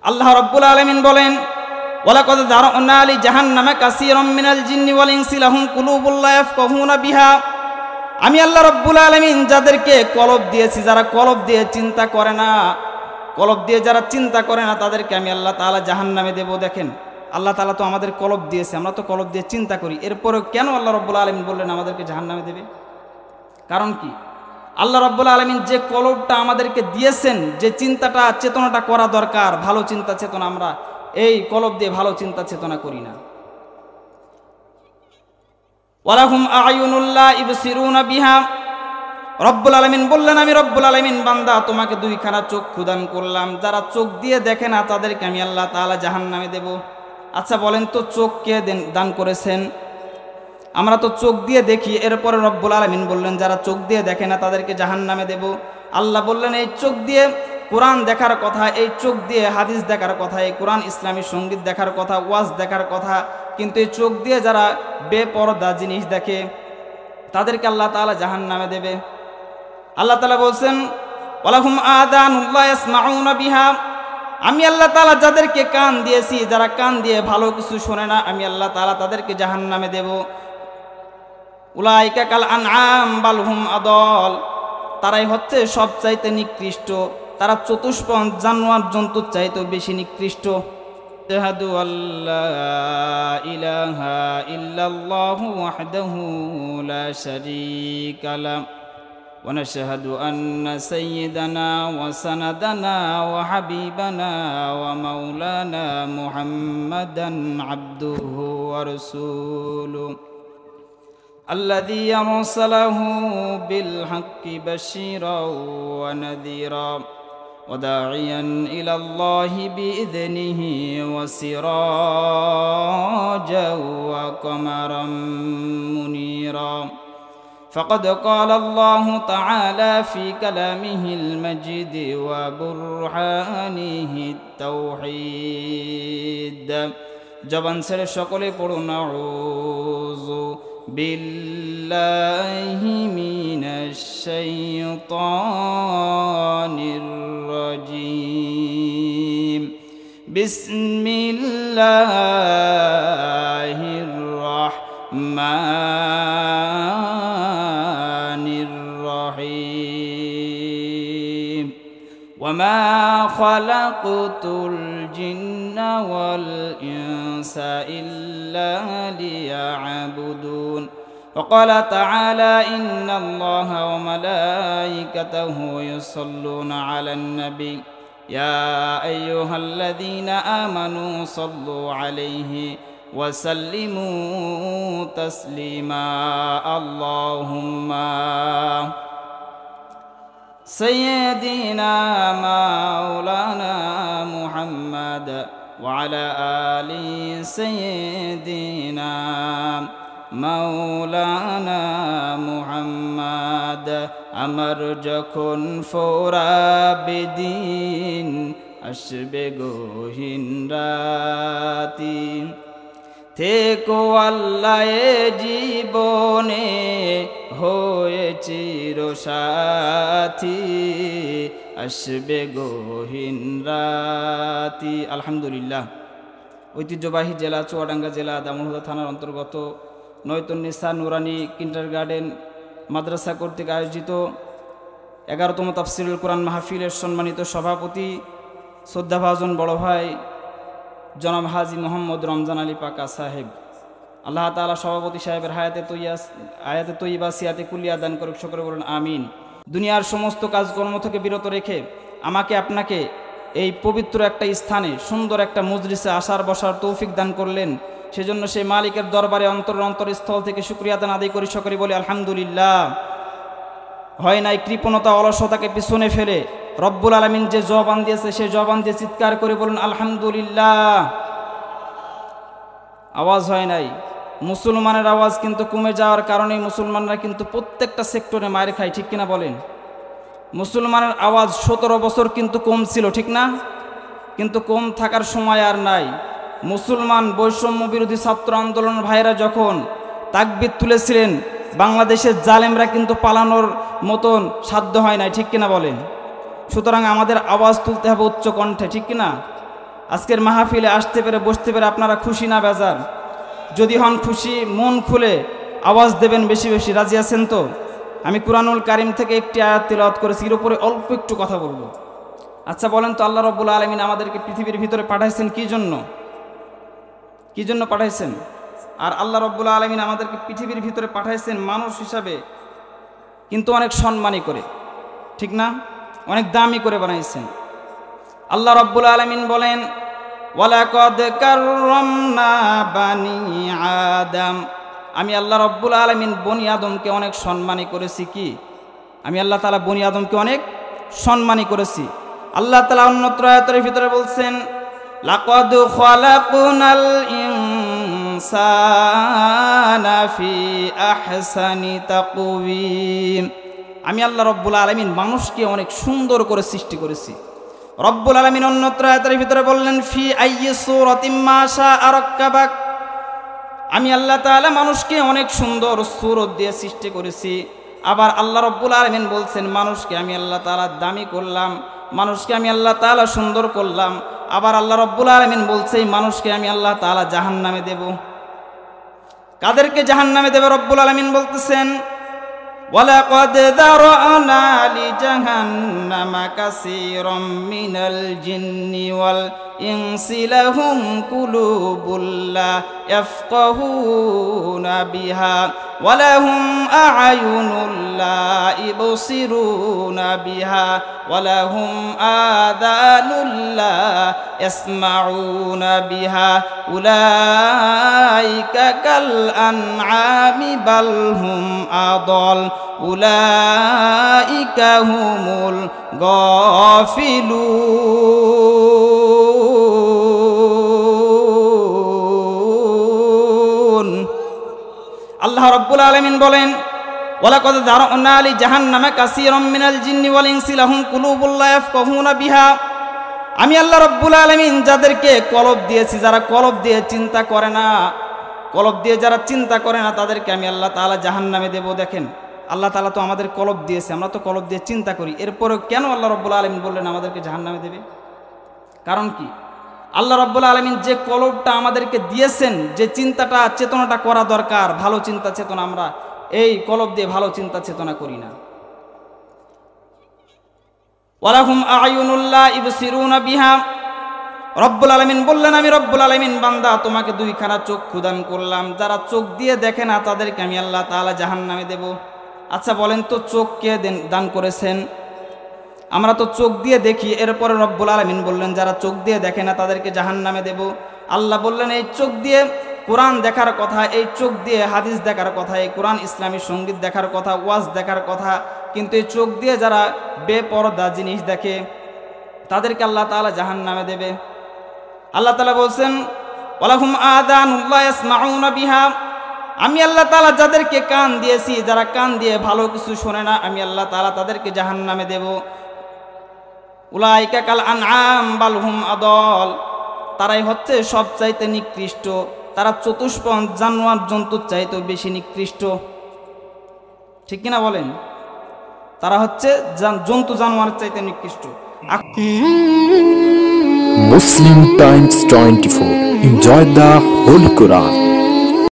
আল্লাহ রাব্বুল আলামিন বলেন, ওয়ালাকাদ যারানা লি জাহান্নামা কাসীরাম মিনাল জিন্নি ওয়াল ইনসি লাহুম কুলুবুন লা ইয়াফকাহুনা বিহা। আমি আল্লাহ রাব্বুল আলামিন যাদেরকে কলব দিয়েছি, যারা কলব দিয়ে চিন্তা করে না, কলব দিয়ে যারা চিন্তা করে না, তাদেরকে আমি আল্লাহ তাআলা জাহান্নামে দেব। দেখেন, আল্লাহ তাআলা তো আমাদের কলব দিয়েছে, আমরা তো কলব দিয়ে চিন্তা করি, এরপরেও কেন আল্লাহ রাব্বুল আলামিন বললেন আমাদেরকে জাহান্নামে দেবে? কারণ কি? আল্লাহ রাব্বুল আলামিন যে কলবটা আমাদেরকে দিয়েছেন, যে চিন্তাটা চেতনাটা করা দরকার, ভালো চিন্তা চেতনা, আমরা এই কলব দিয়ে ভালো চিন্তা চেতনা করি না। ওয়ালাহুম আ'য়ুনুল লা ইবসিরুনা বিহা। রব্বুল আলামিন বললেন, আমি রব্বুল আলামিন বান্দা তোমাকে দুইখানা চক্ষু দান করলাম, যারা চোখ দিয়ে দেখে না তাদেরকে আমি আল্লাহ তাআলা জাহান্নামে দেব। আচ্ছা বলেন তো, চোখ কে দান করেছেন? আমরা তো চোখ দিয়ে দেখি, এরপরে রব্বুল আলামিন বললেন যারা চোখ দিয়ে দেখে না তাদেরকে জাহান্নামে দেব। আল্লাহ বললেন এই চোখ দিয়ে কোরআন দেখার কথা, এই চোখ দিয়ে হাদিস দেখার কথা, এই কোরআন ইসলামী সঙ্গীত দেখার কথা, ওয়াজ দেখার কথা, কিন্তু এই চোখ দিয়ে যারা বেপরদা জিনিস দেখে তাদেরকে আল্লাহ তাআলা জাহান্নামে দেবে। আল্লাহ তাআলা বলছেন, ওয়ালাহুম আযানুন লা ইয়াসমাউনা বিহা। আমি আল্লাহ তাআলা যাদেরকে কান দিয়েছি, যারা কান দিয়ে ভালো কিছু শোনে না, আমি আল্লাহ তাআলা তাদেরকে জাহান্নামে দেব। উলাইকা কাল আনআম বাল হুম আদল। তারাই হচ্ছে সবচাইতে নিকৃষ্ট, তারা চতুষ্পদ জানোয়ার জন্তুর চাইতেও বেশি নিকৃষ্ট। আশহাদু আল্লা ইলাহা ইল্লাল্লাহু ওয়াহদাহু লা শারীকা লাহু ওয়া নাশহাদু আন্না সাইয়্যিদানা ওয়া সানাদানা ওয়া হাবিবানা ওয়া মাওলানা মুহাম্মাদান আবদুহু ওয়া রাসূলুহু الذي أرسله بالحق بشيرا ونذيرا وداعيا إلى الله بإذنه وسراجا وقمرا منيرا فقد قال الله تعالى في كلامه المجيد وبرهانه التوحيد জবান ছেড়ে সকলে পড়ুন আউযু বিল্লাহি মিনাশ শাইতানির রাজীম বিসমিল্লাহির রাহমানির রহিম ওয়ামা খালাকতুল জিন্না ওয়াল ইনসা ইল্লা লিয়া'বুদুন وقال تعالى إن الله وملائكته يصلون على النبي يا أيها الذين آمنوا صلوا عليه وسلموا تسليما اللهم سيدنا مولانا محمد وعلى آل سيدنا مولانا محمد আমার যখন ফোরাবে দিন আসবে গহীন রাতি থেকো আল্লাহ এ জীবনে হয়ে চিরসাথী আসবে গহীন রাতি। আলহামদুলিল্লাহ। ঐতিহ্যবাহী জেলা চুয়াডাঙ্গা জেলা দামোহদা থানার অন্তর্গত নয়তুন্নিসা নুরানি কিন্ডারগার্টেন মাদ্রাসা কর্তৃক আয়োজিত 11তম তাফসিরুল কোরআন মাহফিলের সম্মানিত সভাপতি শ্রদ্ধাভাজন বড় ভাই জনাব হাজী মোহাম্মদ রমজান আলী পাকা সাহেব, আল্লাহ তাআলা সভাপতি সাহেবের হায়াতে তৈয়বা সিয়াতে কুলিয়া দান করুক, সকলে বলুন আমিন। দুনিয়ার সমস্ত কাজকর্ম থেকে বিরত রেখে আমাকে আপনাকে এই পবিত্র একটা স্থানে সুন্দর একটা মজলিসে আসার বসার তৌফিক দান করলেন, সেজন্য সেই মালিকের দরবারে অন্তরস্থল থেকে শুকরিয়া দান আদায় করি, সকলে বলি আলহামদুলিল্লাহ। হয় নাই কৃপণতা অলসতাকে পিছনে ফেলে রব্বুল আলামিন যে জবান দিয়েছে সেই জবান দিয়ে চিৎকার করে বলুন আলহামদুলিল্লাহ। আওয়াজ হয় নাই, মুসলমানের আওয়াজ কিন্তু কমে যাওয়ার কারণে মুসলমানরা কিন্তু প্রত্যেকটা সেক্টরে মায়ের খায়, ঠিক কিনা বলেন? মুসলমানের আওয়াজ 17 বছর কিন্তু কম ছিল, ঠিক না? কিন্তু কম থাকার সময় আর নাই। মুসলমান বৈষম্য বিরোধী ছাত্র আন্দোলন ভাইরা যখন তাকবীর তুলেছিলেন, বাংলাদেশের জালেমরা কিন্তু পালানোর মতন সাধ্য হয় নাই, ঠিক কিনা বলেন? সুতরাং আমাদের আওয়াজ তুলতে হবে উচ্চ কণ্ঠে, ঠিক কিনা? আজকের মাহফিলে আসতে পেরে বসতে পেরে আপনারা খুশি না বেজার? যদি হন খুশি, মন খুলে আওয়াজ দেবেন বেশি বেশি। রাজি আছেন তো? আমি কুরআনুল কারীম থেকে একটি আয়াত তিলাওয়াত করেছি, এর উপরে অল্প একটু কথা বলবো। আচ্ছা বলেন তো, আল্লাহ রাব্বুল আলামিন আমাদেরকে পৃথিবীর ভিতরে পাঠাইছেন কি জন্য? কি জন্য পাঠাইছেন? আর আল্লাহ রাব্বুল আলামিন আমাদেরকে পৃথিবীর ভিতরে পাঠাইছেন মানুষ হিসাবে, কিন্তু অনেক সম্মানী করে, ঠিক না? অনেক দামি করে বানাইছেন। আল্লাহ রাব্বুল আলামিন বলেন, ওয়ালাকাদ কাররামনা বানি আদম, আমি আল্লাহ রাব্বুল আলামিন বনি আদমকে অনেক সম্মানী করেছি। কি? আমি আল্লাহ তাআলা বনি আদমকে অনেক সম্মানী করেছি। আল্লাহ তাআলা অন্যত্র আয়াতের ভিতরে বলছেন, লাকাদ খালাকনাল ইনসানা ফি আহসানি তাকওয়িম, আমি আল্লাহ রাব্বুল আলামিন মানুষকে অনেক সুন্দর করে সৃষ্টি করেছি। রব্বুল আলামিন অন্যত্র আয়াতের ভিতরে বললেন, ফি আইয়ি সূরাতিম মা শাআ রাক্কাবাক, আমি আল্লাহ তাআলা মানুষকে অনেক সুন্দর সূরত দিয়ে সৃষ্টি করেছি। আবার আল্লাহ রাব্বুল আলামিন বলছেন, মানুষকে আমি আল্লাহ তাআলা দামি করলাম, মানুষকে আমি আল্লাহ তাআলা সুন্দর করলাম। আবার আল্লাহ রাব্বুল আলামিন বলছে, মানুষকে আমি আল্লাহ তাআলা জাহান্নামে দেব। কাদেরকে জাহান্নামে দেব? রব্বুল আলামিন বলতেছেন, ওয়ালাকাদ যারানা লিজাহান্নামা কাসীরাম মিনাল জিন্নি ওয়াল ইনসি লাহুম কুলুবুল লা ইয়াফকাহুনা বিহা ওয়া লাহুম আ'য়ুনুল লা ইবসিরুনা বিহা ওয়া লাহুম আযানুল লা ইয়াসমাউনা বিহা উলাইকা কাল আন'আমি বাল হুম আদাল উলাইকা হুমুল গাফিলুন। আল্লাহ রাব্বুল আলামিন বলেন, ওয়ালাকাদ যারানা লি জাহান্নামা কাসীরাম মিনাল জিন্নি ওয়াল ইনসি লাহুম কুলুবুল লা ইয়াফকাহুনা বিহা, আমি আল্লাহ রাব্বুল আলামিন যাদেরকে কলব দিয়েছি, যারা কলব দিয়ে চিন্তা করে না, কলব দিয়ে যারা চিন্তা করে না, তাদেরকে আমি আল্লাহ তাআলা জাহান্নামে দেব। দেখেন, আল্লাহ তাআলা তো আমাদের কলব দিয়েছে, আমরা তো কলব দিয়ে চিন্তা করি, এরপরেও কেন আল্লাহ রাব্বুল আলামিন বললেন আমাদেরকে জাহান্নামে দেবে? কারণ কি? আল্লাহ রাব্বুল আলামিন যে কলবটা আমাদেরকে দিয়েছেন, যে চিন্তাটা চেতনাটা করা দরকার, ভালো চিন্তা চেতনা, আমরা এই কলব দিয়ে ভালো চিন্তা চেতনা করি না। ওয়ালাহুম আ'য়ুনুল লা ইবসিরুনা বিহা, রব্বুল আলামিন বললেন, আমি রব্বুল আলামিন বান্দা তোমাকে দুইখানা চক্ষু দান করলাম, যারা চোখ দিয়ে দেখে না তাদেরকে আমি আল্লাহ তাআলা জাহান্নামে দেব। আচ্ছা বলেন তো, চোখ কে দান করেছেন? আমরা তো চোখ দিয়ে দেখি, এরপরে রব্বুল আলামিন বললেন যারা চোখ দিয়ে দেখে না তাদেরকে জাহান্নামে দেব। আল্লাহ বললেন এই চোখ দিয়ে কোরআন দেখার কথা, এই চোখ দিয়ে হাদিস দেখার কথা, এই কোরআন ইসলামী সঙ্গীত দেখার কথা, ওয়াজ দেখার কথা, কিন্তু এই চোখ দিয়ে যারা বেপরদা জিনিস দেখে তাদেরকে আল্লাহ তাআলা জাহান্নামে দেবে। আল্লাহ তাআলা বলছেন, ওয়ালাহুম আযানুল লা ইয়াসমাউনা বিহা, আমি আল্লাহ তাআলা যাদেরকে কান দিয়েছি, যারা কান দিয়ে ভালো কিছু শোনে না, আমি আল্লাহ তাআলা তাদেরকে জাহান্নামে দেব। উলাইকা কাল আনআম বাল হুম আদাল, তারাই হচ্ছে সবচাইতে নিকৃষ্ট, তারা চতুষ্পদ জানোয়ার জন্তুর চাইতেও বেশি নিকৃষ্ট। ঠিক কিনা বলেন? তারা হচ্ছে জন্তু জানোয়ারের চাইতে নিকৃষ্ট। Muslim Times 24. Enjoy the Holy Quran.